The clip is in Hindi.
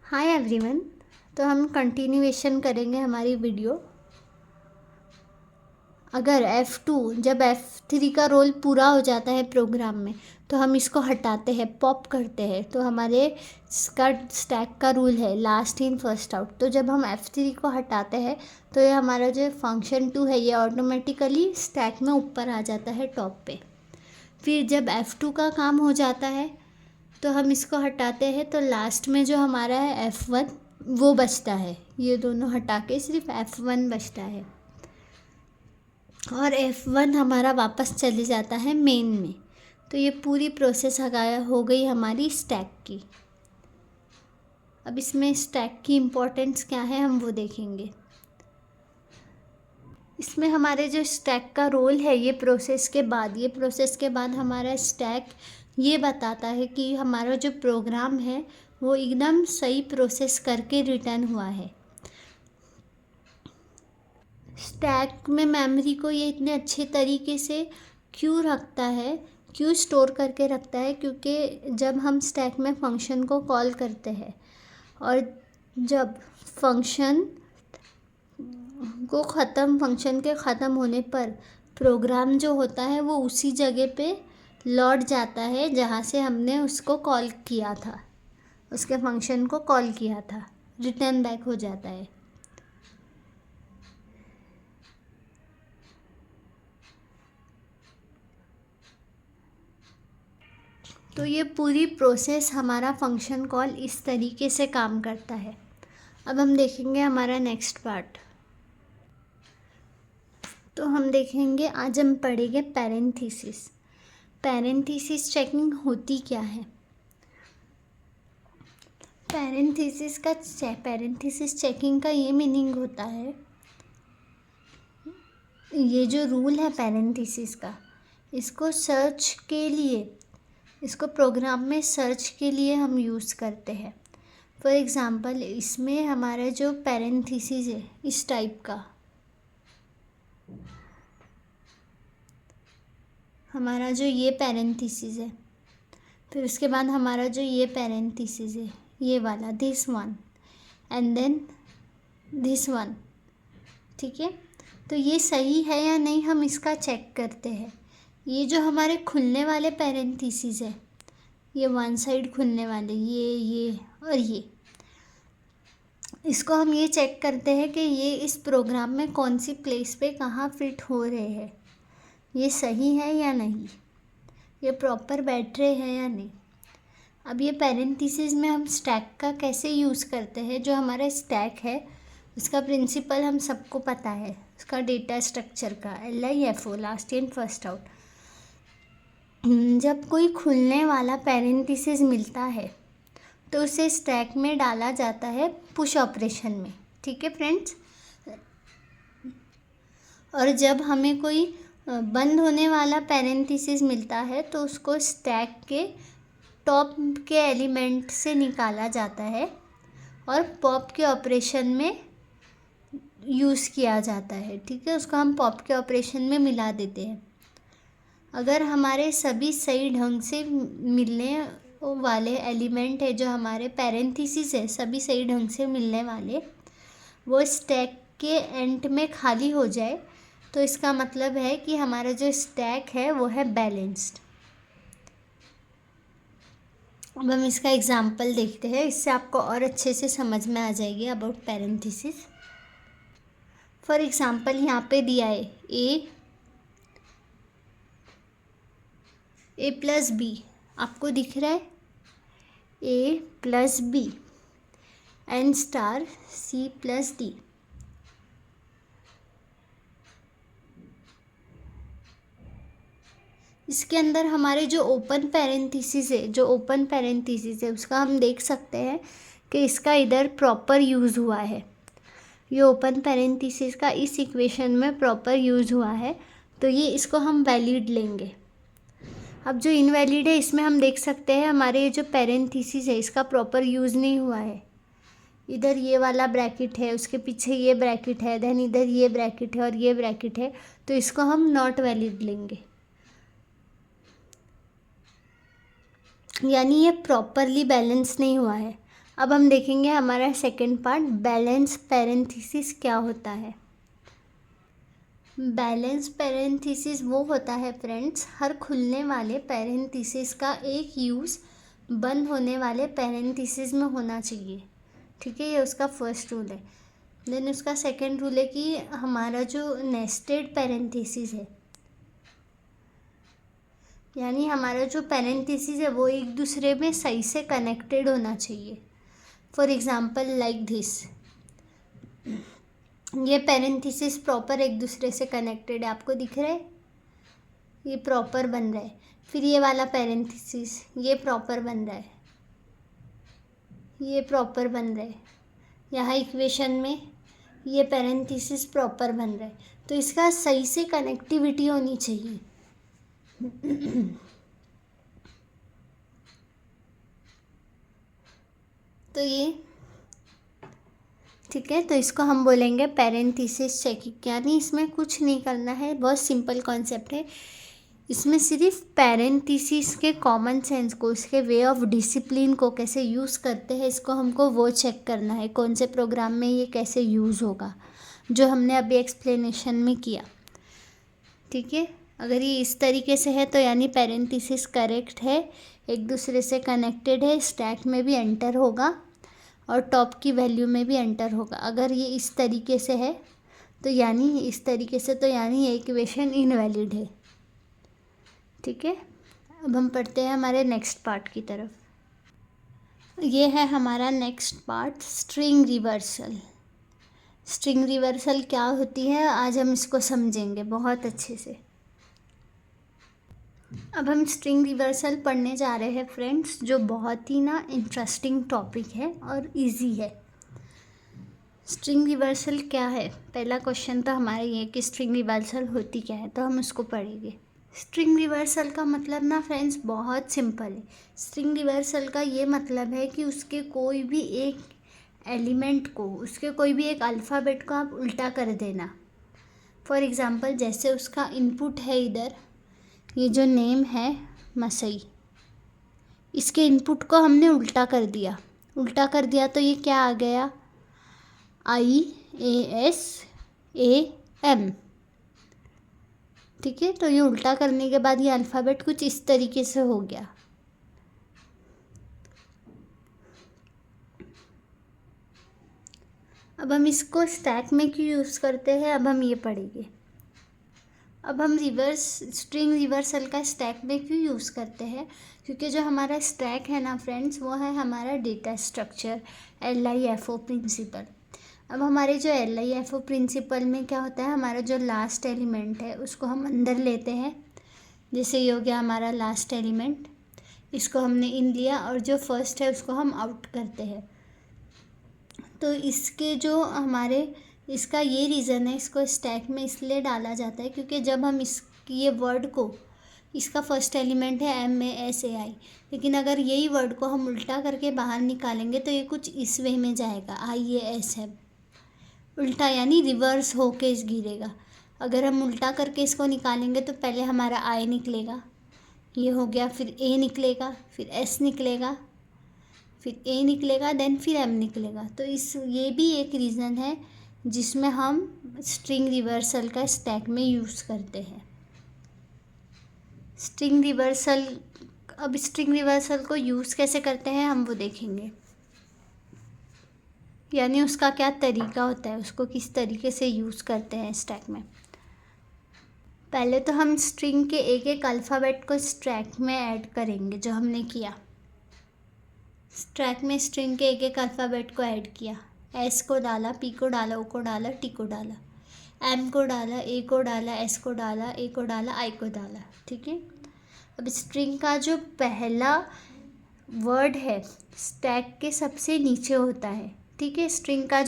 Hi everyone. तो हम कंटिन्यूएशन करेंगे हमारी वीडियो। अगर F2 जब F3 का रोल पूरा हो जाता है प्रोग्राम में तो हम इसको हटाते हैं, पॉप करते हैं। तो हमारे इसका स्टैक का रूल है लास्ट इन फर्स्ट आउट। तो जब हम F3 को हटाते हैं तो ये हमारा जो फंक्शन 2 है ये ऑटोमेटिकली स्टैक में ऊपर आ जाता है टॉप पे। फिर जब F2 का काम हो जाता है तो हम इसको हटाते हैं तो लास्ट में जो हमारा है F1 वो बचता है। ये दोनों हटा के सिर्फ F1 बचता है और F1 हमारा वापस चले जाता है मेन में। तो ये पूरी प्रोसेस हो गई हमारी स्टैक की। अब इसमें स्टैक की इम्पोर्टेंस क्या है हम वो देखेंगे। इसमें हमारे जो स्टैक का रोल है ये प्रोसेस के बाद हमारा स्टैक ये बताता है कि हमारा जो प्रोग्राम है वो एकदम सही प्रोसेस करके रिटर्न हुआ है। स्टैक में मेमोरी को ये इतने अच्छे तरीके से क्यों स्टोर करके रखता है, क्योंकि जब हम स्टैक में फंक्शन को कॉल करते हैं और जब फंक्शन के ख़त्म होने पर प्रोग्राम जो होता है वो उसी जगह पे लौट जाता है जहाँ से हमने उसको कॉल किया था, उसके फंक्शन को कॉल किया था, रिटर्न बैक हो जाता है। तो ये पूरी प्रोसेस हमारा फंक्शन कॉल इस तरीके से काम करता है। अब हम देखेंगे हमारा नेक्स्ट पार्ट। तो हम देखेंगे, आज हम पढ़ेंगे पैरेंथेसिस। पैरेंथेसिस चेकिंग होती क्या है। पैरेंथेसिस चेकिंग का ये मीनिंग होता है, ये जो रूल है पैरेंथेसिस का, इसको प्रोग्राम में सर्च के लिए हम यूज़ करते हैं। फॉर एग्ज़ाम्पल इसमें हमारा जो पैरेंथेसिस है इस टाइप का, हमारा जो ये पैरेंथेसिस है, फिर उसके बाद हमारा जो ये पैरेंथेसिस है ये वाला, this one and then this one, ठीक है। तो ये सही है या नहीं हम इसका चेक करते हैं। ये जो हमारे खुलने वाले पैरेंथेसिस है, ये वन साइड खुलने वाले, ये और ये, इसको हम ये चेक करते हैं कि ये इस प्रोग्राम में कौन सी प्लेस पे कहाँ फिट हो रहे हैं, ये सही है या नहीं, ये प्रॉपर बैठ रहे हैं या नहीं। अब ये पैरेंथेसिस में हम स्टैक का कैसे यूज़ करते हैं। जो हमारा स्टैक है उसका प्रिंसिपल हम सबको पता है, उसका डेटा स्ट्रक्चर का LIFO, last in first out. जब कोई खुलने वाला पैरेंथेसिस मिलता है तो उसे स्टैक में डाला जाता है पुश ऑपरेशन में, ठीक है फ्रेंड्स। और जब हमें कोई बंद होने वाला पैरेंथेसिस मिलता है तो उसको स्टैक के टॉप के एलिमेंट से निकाला जाता है और पॉप के ऑपरेशन में यूज़ किया जाता है, ठीक है। उसको हम पॉप के ऑपरेशन में मिला देते हैं। अगर हमारे सभी सही ढंग से मिलने वाले एलिमेंट है, जो हमारे पैरेंथेसिस है सभी सही ढंग से मिलने वाले, वो स्टैक के एंड में खाली हो जाए तो इसका मतलब है कि हमारा जो स्टैक है वो है बैलेंस्ड। अब हम इसका एग्जाम्पल देखते हैं, इससे आपको और अच्छे से समझ में आ जाएगी अबाउट पैरेंथेसिस। फॉर एग्जाम्पल यहाँ पे दिया है ए प्लस बी, आपको दिख रहा है A plus B and star C plus D। इसके अंदर हमारे जो ओपन पैरेंथेसिस है उसका हम देख सकते हैं कि इसका इधर प्रॉपर यूज़ हुआ है। ये ओपन पैरेंथेसिस का इस इक्वेशन में प्रॉपर यूज़ हुआ है, तो ये इसको हम वैलिड लेंगे। अब जो इनवैलिड है इसमें हम देख सकते हैं हमारे जो पैरेंथेसिस है इसका प्रॉपर यूज़ नहीं हुआ है। इधर ये वाला ब्रैकेट है, उसके पीछे ये ब्रैकेट है, देन इधर ये ब्रैकेट है और ये ब्रैकेट है, तो इसको हम नॉट वैलिड लेंगे। यानी ये प्रॉपरली बैलेंस नहीं हुआ है। अब हम देखेंगे हमारा सेकंड पार्ट, बैलेंस पैरेंथेसिस क्या होता है। बैलेंस पैरेंथेसिस वो होता है फ्रेंड्स, हर खुलने वाले पैरेंथेसिस का एक यूज़ बंद होने वाले पैरेंथेसिस में होना चाहिए। ठीक है, ये उसका फर्स्ट रूल है। देन उसका सेकंड रूल है कि हमारा जो नेस्टेड पैरेंथेसिस है, यानी हमारा जो पैरेंथेसिस है वो एक दूसरे में सही से कनेक्टेड होना चाहिए। फॉर एग्जाम्पल लाइक दिस, ये पैरेंथेसिस प्रॉपर एक दूसरे से कनेक्टेड है, आपको दिख रहा है, ये प्रॉपर बन रहा है। फिर ये वाला पैरेंथेसिस ये प्रॉपर बन रहा है, ये प्रॉपर बन रहा है। यहाँ इक्वेशन में ये पैरेंथेसिस प्रॉपर बन रहा है, तो इसका सही से कनेक्टिविटी होनी चाहिए। तो ये ठीक है, तो इसको हम बोलेंगे पैरेंथेसिस चेकिंग, यानी इसमें कुछ नहीं करना है, बहुत सिंपल कॉन्सेप्ट है। इसमें सिर्फ पैरेंथेसिस के कॉमन सेंस को, उसके वे ऑफ डिसिप्लिन को कैसे यूज़ करते हैं, इसको हमको वो चेक करना है, कौन से प्रोग्राम में ये कैसे यूज़ होगा, जो हमने अभी एक्सप्लेनेशन में किया। ठीक है, अगर ये इस तरीके से है तो यानी पैरेंथेसिस करेक्ट है, एक दूसरे से कनेक्टेड है, स्टैक में भी एंटर होगा और टॉप की वैल्यू में भी एंटर होगा। अगर ये इस तरीके से है तो यानी इस तरीके से, तो यानी ये इक्वेशन इनवैलिड है। ठीक है, अब हम पढ़ते हैं हमारे नेक्स्ट पार्ट की तरफ। ये है हमारा next part, string reversal. String reversal क्या होती है, आज हम इसको समझेंगे बहुत अच्छे से। अब हम स्ट्रिंग रिवर्सल पढ़ने जा रहे हैं फ्रेंड्स, जो बहुत ही ना इंटरेस्टिंग टॉपिक है और इजी है। स्ट्रिंग रिवर्सल क्या है, पहला क्वेश्चन तो हमारा ये कि स्ट्रिंग रिवर्सल होती क्या है, तो हम उसको पढ़ेंगे। स्ट्रिंग रिवर्सल का मतलब ना फ्रेंड्स बहुत सिंपल है। स्ट्रिंग रिवर्सल का ये मतलब है कि उसके कोई भी एक एलिमेंट को, उसके कोई भी एक अल्फ़ाबेट को आप उल्टा कर देना। फॉर एग्ज़ाम्पल जैसे उसका इनपुट है इधर, ये जो नेम है मसई, इसके इनपुट को हमने उल्टा कर दिया। उल्टा कर दिया तो ये क्या आ गया, IASAM। ठीक है, तो ये उल्टा करने के बाद ये अल्फ़ाबेट कुछ इस तरीके से हो गया। अब हम इसको स्टैक में क्यों यूज़ करते हैं, अब हम ये पढ़ेंगे। अब हम स्ट्रिंग रिवर्सल का स्टैक में क्यों यूज़ करते हैं, क्योंकि जो हमारा स्टैक है ना फ्रेंड्स, वो है हमारा डेटा स्ट्रक्चर, LIFO प्रिंसिपल। अब हमारे जो LIFO प्रिंसिपल में क्या होता है, हमारा जो लास्ट एलिमेंट है उसको हम अंदर लेते हैं। जैसे ये हो गया हमारा लास्ट एलिमेंट, इसको हमने इन लिया, और जो फर्स्ट है उसको हम आउट करते हैं। तो इसके जो हमारे, इसका ये रीज़न है, इसको स्टैक में इसलिए डाला जाता है क्योंकि जब हम ये वर्ड को, इसका फर्स्ट एलिमेंट है MASAI, लेकिन अगर यही वर्ड को हम उल्टा करके बाहर निकालेंगे तो ये कुछ इस वे में जाएगा, IASM। उल्टा यानी रिवर्स होके इस गिरेगा। अगर हम उल्टा करके इसको निकालेंगे तो पहले हमारा I निकलेगा, ये हो गया, फिर A निकलेगा, फिर S निकलेगा, फिर A निकलेगा, देन फिर M निकलेगा। तो ये भी एक रीज़न है जिसमें हम स्ट्रिंग रिवर्सल का स्टैक में यूज़ करते हैं। स्ट्रिंग रिवर्सल, अब स्ट्रिंग रिवर्सल को यूज़ कैसे करते हैं हम वो देखेंगे, यानी उसका क्या तरीका होता है, उसको किस तरीके से यूज़ करते हैं स्टैक में। पहले तो हम स्ट्रिंग के एक एक अल्फ़ाबेट को स्टैक में ऐड करेंगे, जो हमने किया। स्टैक में स्ट्रिंग के एक एक अल्फ़ाबेट को ऐड किया, S को डाला, P को डाला, O को डाला, T को डाला, M को डाला, A को डाला, S को डाला, A को डाला, I को डाला। ठीक है, अब स्ट्रिंग का जो पहला वर्ड है स्टैक के सबसे नीचे होता है। ठीक है, स्ट्रिंग का